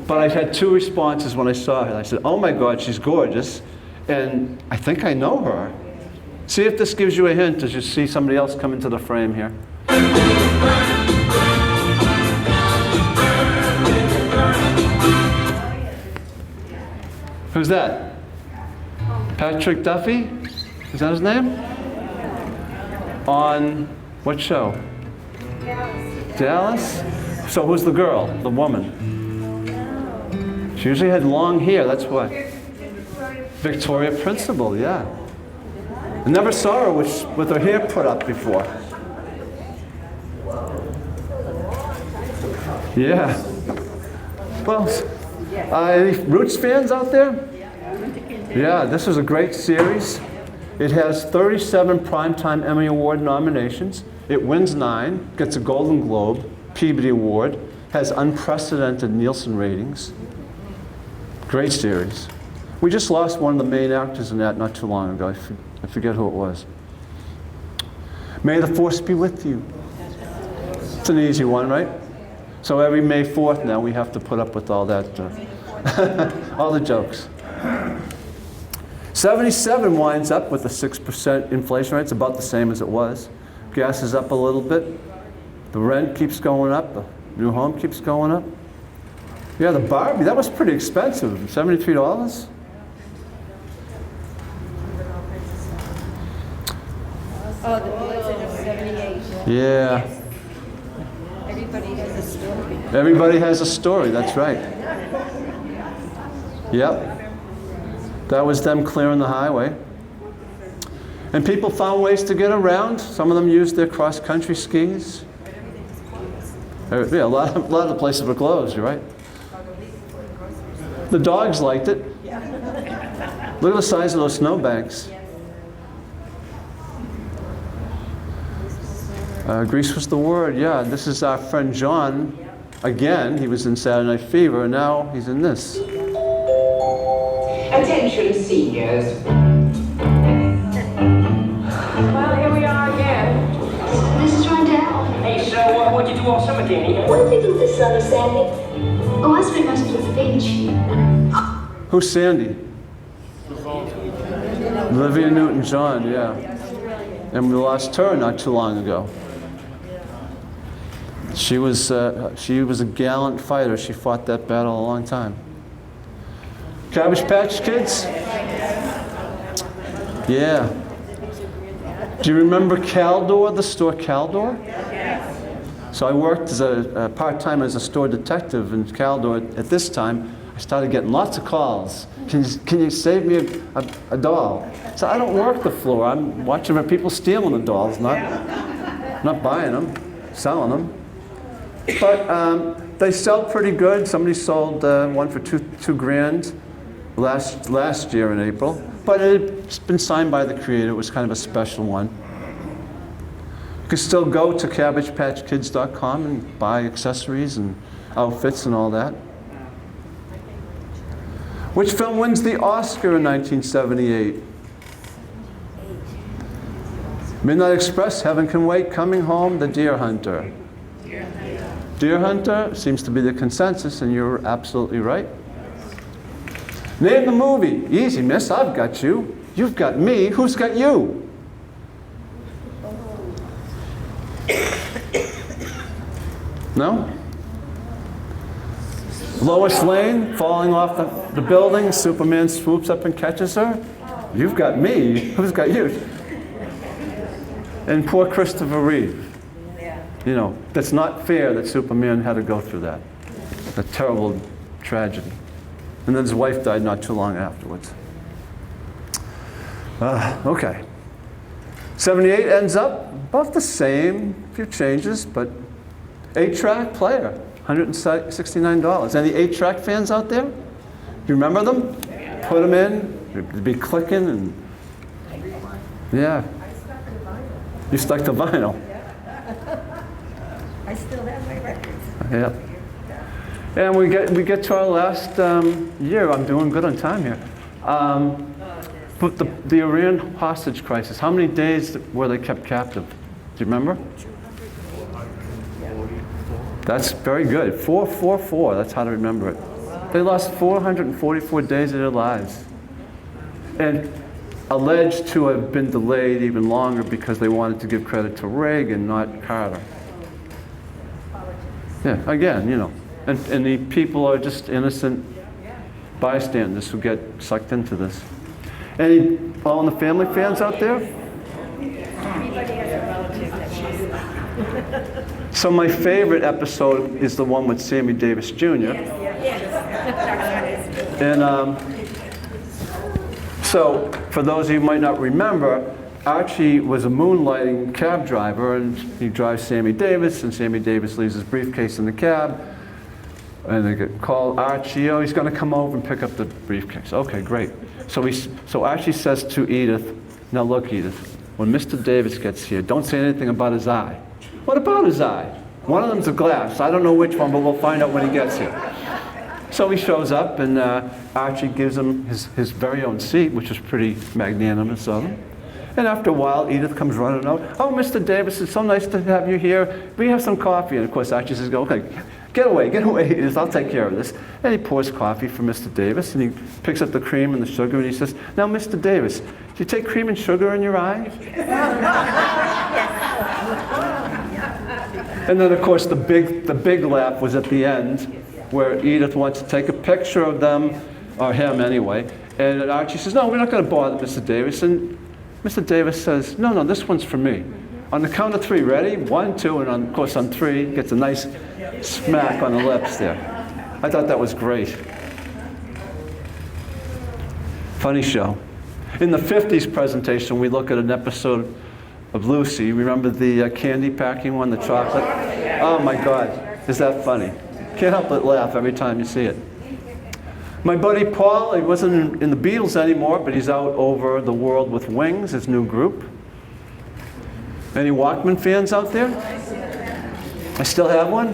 [SPEAKER 1] But I had two responses when I saw her. I said, oh my God, she's gorgeous, and I think I know her. See if this gives you a hint as you see somebody else come into the frame here. Who's that? Patrick Duffy? Is that his name? On what show? Dallas? So who's the girl, the woman? She usually had long hair, that's what? Victoria Principal, yeah. I never saw her with her hair put up before. Yeah. Well, any Roots fans out there? Yeah, this was a great series. It has 37 Primetime Emmy Award nominations. It wins 9, gets a Golden Globe, Peabody Award, has unprecedented Nielsen ratings. Great series. We just lost one of the main actors in that not too long ago. I forget who it was. May the Force be with you. It's an easy one, right? So every May 4th now we have to put up with all that, all the jokes. 77 winds up with a 6% inflation rate. It's about the same as it was. Gas is up a little bit. The rent keeps going up. The new home keeps going up. Yeah, the Barbie, that was pretty expensive. $73?
[SPEAKER 9] Oh, the Blizzard of 78.
[SPEAKER 1] Yeah.
[SPEAKER 9] Everybody has a story.
[SPEAKER 1] Everybody has a story, that's right. Yep. That was them clearing the highway. And people found ways to get around. Some of them used their cross-country skis. Yeah, a lot of the places were closed, you're right. The dogs liked it. Look at the size of those snowbanks. Grease was the word, yeah. This is our friend John. Again, he was in Saturday Night Fever, and now he's in this.
[SPEAKER 11] Attention seniors. Well, here we are again.
[SPEAKER 12] Mrs. Rondell.
[SPEAKER 11] Hey, so what'd you do all summer, Danny?
[SPEAKER 12] What did you do this summer, Sandy? Oh, I spent most of it at the beach.
[SPEAKER 1] Who's Sandy? Olivia Newton-John, yeah. And we lost her not too long ago. She was a gallant fighter. She fought that battle a long time. Cabbage Patch Kids? Yeah. Do you remember Caldor, the store Caldor? So I worked as a part-time as a store detective in Caldor. At this time, I started getting lots of calls. Can you save me a doll? So I don't work the floor. I'm watching for people stealing the dolls, not buying them, selling them. But they sell pretty good. Somebody sold one for two grand last year in April. But it's been signed by the creator. It was kind of a special one. You can still go to CabbagePatchKids.com and buy accessories and outfits and all that. Which film wins the Oscar in 1978? Midnight Express, Heaven Can Wait, Coming Home, The Deer Hunter. Deer Hunter seems to be the consensus, and you're absolutely right. Name the movie. Easy, miss. I've got you. You've got me. Who's got you? No? Lois Lane falling off the building. Superman swoops up and catches her. You've got me. Who's got you? And poor Christopher Reeve. You know, that's not fair that Superman had to go through that. A terrible tragedy. And then his wife died not too long afterwards. Okay. 78 ends up about the same, a few changes, but 8-track player, $169. Any 8-track fans out there? You remember them? Put them in, it'd be clicking and, yeah. You stuck to vinyl.
[SPEAKER 5] I still have my records.
[SPEAKER 1] Yeah. And we get to our last year. I'm doing good on time here. But the Iran hostage crisis, how many days were they kept captive? Do you remember? That's very good. 444, that's how to remember it. They lost 444 days of their lives. And alleged to have been delayed even longer because they wanted to give credit to Reagan, not Carter. Yeah, again, you know. And the people are just innocent bystanders who get sucked into this. Any All in the Family fans out there?
[SPEAKER 5] Everybody has a relative that
[SPEAKER 1] So my favorite episode is the one with Sammy Davis Jr. And so for those of you who might not remember, Archie was a moonlighting cab driver, and he drives Sammy Davis, and Sammy Davis leaves his briefcase in the cab. And they get called Archie, oh, he's going to come over and pick up the briefcase. Okay, great. So Archie says to Edith, now look, Edith, when Mr. Davis gets here, don't say anything about his eye. What about his eye? One of them's a glass. I don't know which one, but we'll find out when he gets here. So he shows up, and Archie gives him his very own seat, which is pretty magnanimous of him. And after a while, Edith comes running out. Oh, Mr. Davis, it's so nice to have you here. We have some coffee. And of course, Archie says, okay, get away, Edith, I'll take care of this. And he pours coffee for Mr. Davis, and he picks up the cream and the sugar, and he says, now, Mr. Davis, do you take cream and sugar in your eye? And then, of course, the big laugh was at the end, where Edith wants to take a picture of them, or him anyway, and Archie says, no, we're not going to bother Mr. Davis. And Mr. Davis says, no, this one's for me. On the count of 3, ready? 1, 2, and of course on 3, gets a nice smack on the lips there. I thought that was great. Funny show. In the 50s presentation, we look at an episode of Lucy. Remember the candy packing one, the chocolate? Oh my God, is that funny? Can't help but laugh every time you see it. My buddy Paul, he wasn't in the Beatles anymore, but he's out over the world with Wings, his new group. Any Walkman fans out there? I still have one?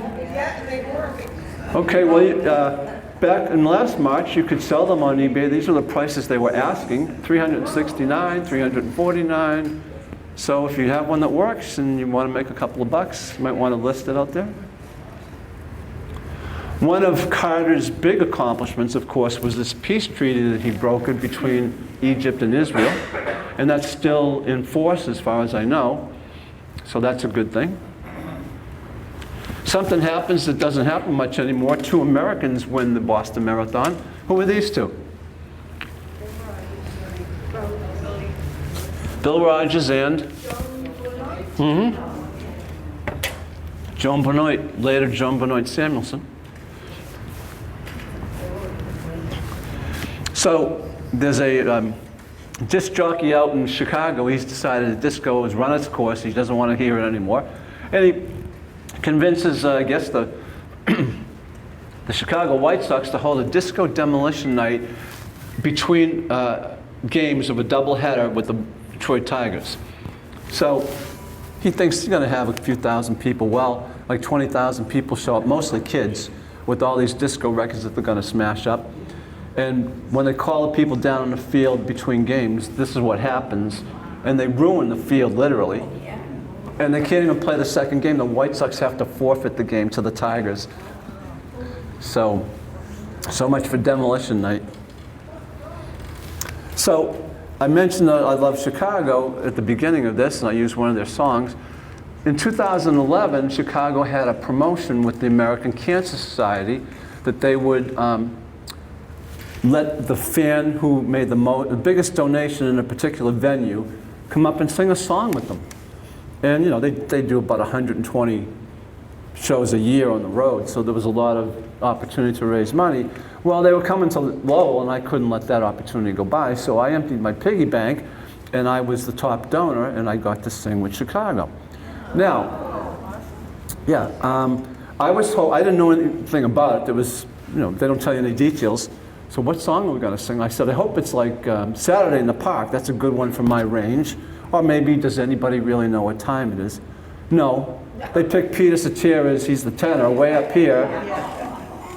[SPEAKER 1] Okay, well, back in last March, you could sell them on eBay. These are the prices they were asking, $369, $349. So if you have one that works and you want to make a couple of bucks, you might want to list it out there. One of Carter's big accomplishments, of course, was this peace treaty that he brokered between Egypt and Israel. And that's still in force as far as I know. So that's a good thing. Something happens that doesn't happen much anymore. 2 Americans win the Boston Marathon. Who are these 2? Bill Rogers and Joan Benoit, later Joan Benoit Samuelson. So there's a disc jockey out in Chicago. He's decided that disco has run its course. He doesn't want to hear it anymore. And he convinces, I guess, the Chicago White Sox to hold a disco demolition night between games of a doubleheader with the Detroit Tigers. So he thinks he's going to have a few thousand people. Well, like 20,000 people show up, mostly kids, with all these disco records that they're going to smash up. And when they call the people down on the field between games, this is what happens. And they ruin the field, literally. And they can't even play the second game. The White Sox have to forfeit the game to the Tigers. So much for demolition night. So I mentioned that I love Chicago at the beginning of this, and I used one of their songs. In 2011, Chicago had a promotion with the American Cancer Society that they would let the fan who made the biggest donation in a particular venue come up and sing a song with them. And you know, they do about 120 shows a year on the road, so there was a lot of opportunity to raise money. Well, they were coming to Lowell, and I couldn't let that opportunity go by, so I emptied my piggy bank, and I was the top donor, and I got to sing with Chicago. Now, yeah, I was told, I didn't know anything about it. There was, you know, they don't tell you any details. So what song are we going to sing? I said, I hope it's like Saturday in the Park. That's a good one for my range. Or maybe, does anybody really know what time it is? No. They picked Peter Cetera, he's the tenor, way up here.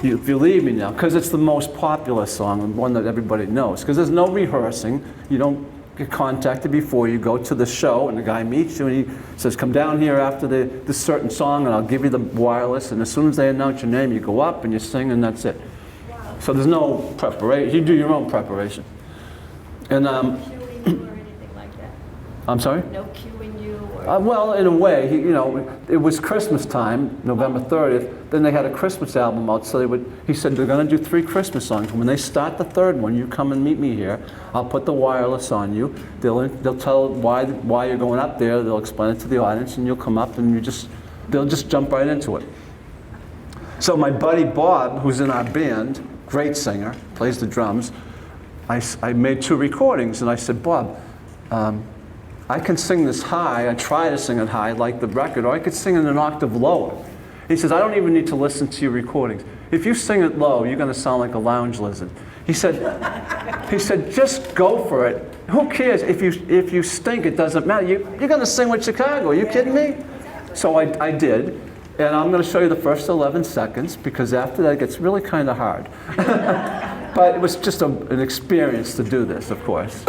[SPEAKER 1] You believe me now, because it's the most popular song and one that everybody knows. Because there's no rehearsing. You don't get contacted before you go to the show, and the guy meets you and he says, come down here after this certain song and I'll give you the wireless. And as soon as they announce your name, you go up and you sing and that's it. So there's no preparation. You do your own preparation. And I'm sorry?
[SPEAKER 9] No cueing you or...
[SPEAKER 1] Well, in a way, you know, it was Christmas time, November 30th. Then they had a Christmas album out, so he said they're going to do 3 Christmas songs. When they start the 3rd one, you come and meet me here. I'll put the wireless on you. They'll tell why you're going up there. They'll explain it to the audience, and you'll come up and they'll just jump right into it. So my buddy Bob, who's in our band, great singer, plays the drums. I made 2 recordings, and I said, Bob, I can sing this high, I try to sing it high like the record, or I could sing it an octave lower. He says, I don't even need to listen to your recordings. If you sing it low, you're going to sound like a lounge lizard. He said, just go for it. Who cares? If you stink, it doesn't matter. You're going to sing with Chicago. Are you kidding me? So I did, and I'm going to show you the first 11 seconds, because after that it gets really kind of hard. But it was just an experience to do this, of course.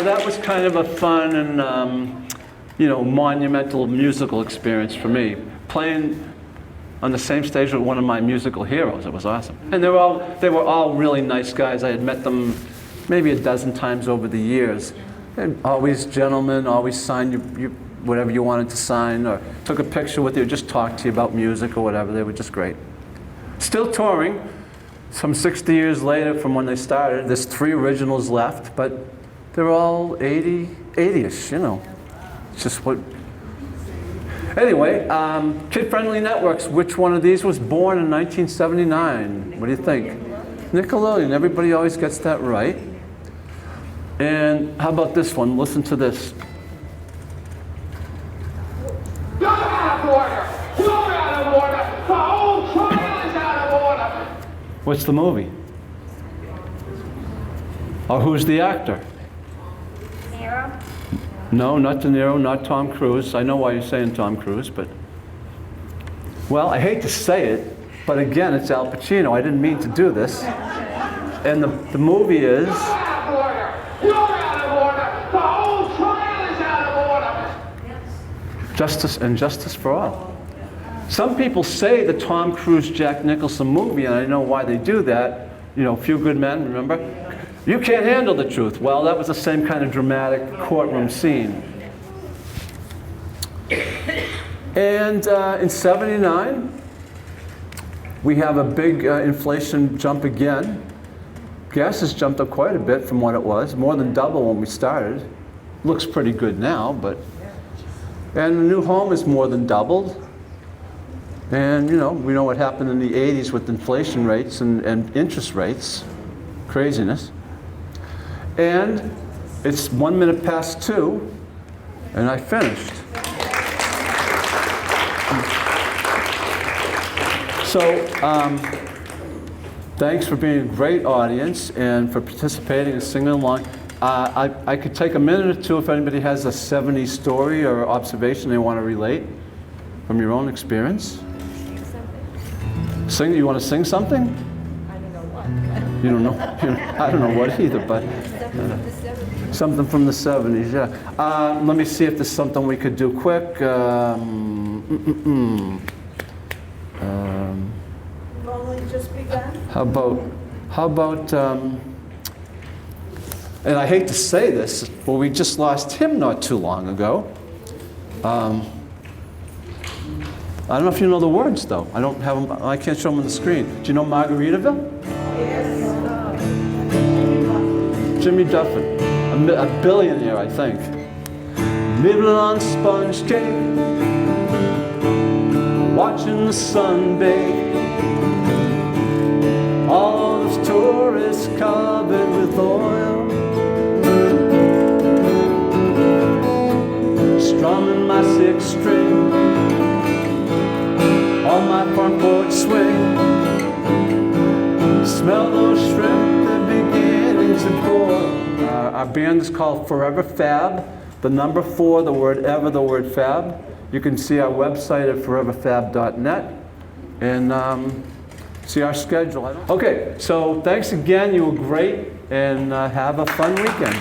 [SPEAKER 1] That was kind of a fun and, you know, monumental musical experience for me. Playing on the same stage with one of my musical heroes, it was awesome. And they were all really nice guys. I had met them maybe a dozen times over the years. And always gentlemen, always signed you whatever you wanted to sign, or took a picture with you, just talked to you about music or whatever. They were just great. Still touring, some 60 years later from when they started. There's 3 originals left, but they're all 80-ish, you know. It's just what... Anyway, Kid Friendly Networks, which one of these was born in 1979? What do you think? Nickelodeon, everybody always gets that right. And how about this one? Listen to this.
[SPEAKER 8] You're out of order! You're out of order! The whole trial is out of order!
[SPEAKER 1] What's the movie? Or who's the actor? No, not De Niro, not Tom Cruise. I know why you're saying Tom Cruise, but... Well, I hate to say it, but again, it's Al Pacino. I didn't mean to do this. And the movie is...
[SPEAKER 8] You're out of order! You're out of order! The whole trial is out of order!
[SPEAKER 1] Justice for All. Some people say the Tom Cruise, Jack Nicholson movie, and I know why they do that. You know, Few Good Men, remember? You can't handle the truth. Well, that was the same kind of dramatic courtroom scene. And in '79, we have a big inflation jump again. Gas has jumped up quite a bit from what it was, more than double when we started. Looks pretty good now, but... And the new home is more than doubled. And, you know, we know what happened in the 80s with inflation rates and interest rates. Craziness. And it's 1 minute past 2, and I finished. So, thanks for being a great audience and for participating and singing along. I could take a minute or 2 if anybody has a '70s story or observation they want to relate from your own experience. Sing. You want to sing something? You don't know? I don't know what either, but something from the 70s, yeah. Let me see if there's something we could do quick.
[SPEAKER 5] Only just begun?
[SPEAKER 1] How about, and I hate to say this, but we just lost him not too long ago. I don't know if you know the words, though. I don't have them, I can't show them on the screen. Do you know Margaritaville? Jimmy Duffin, a billionaire, I think. nibbling on sponge cake, watching the sun bake. All those tourists covered with oil, strumming my sixth string on my front porch swing. Smell those shrimp, they're beginning to boil. Our band is called Forever Fab. The number 4, the word ever, the word fab. You can see our website at foreverfab.net and see our schedule. Okay, so thanks again. You were great, and have a fun weekend.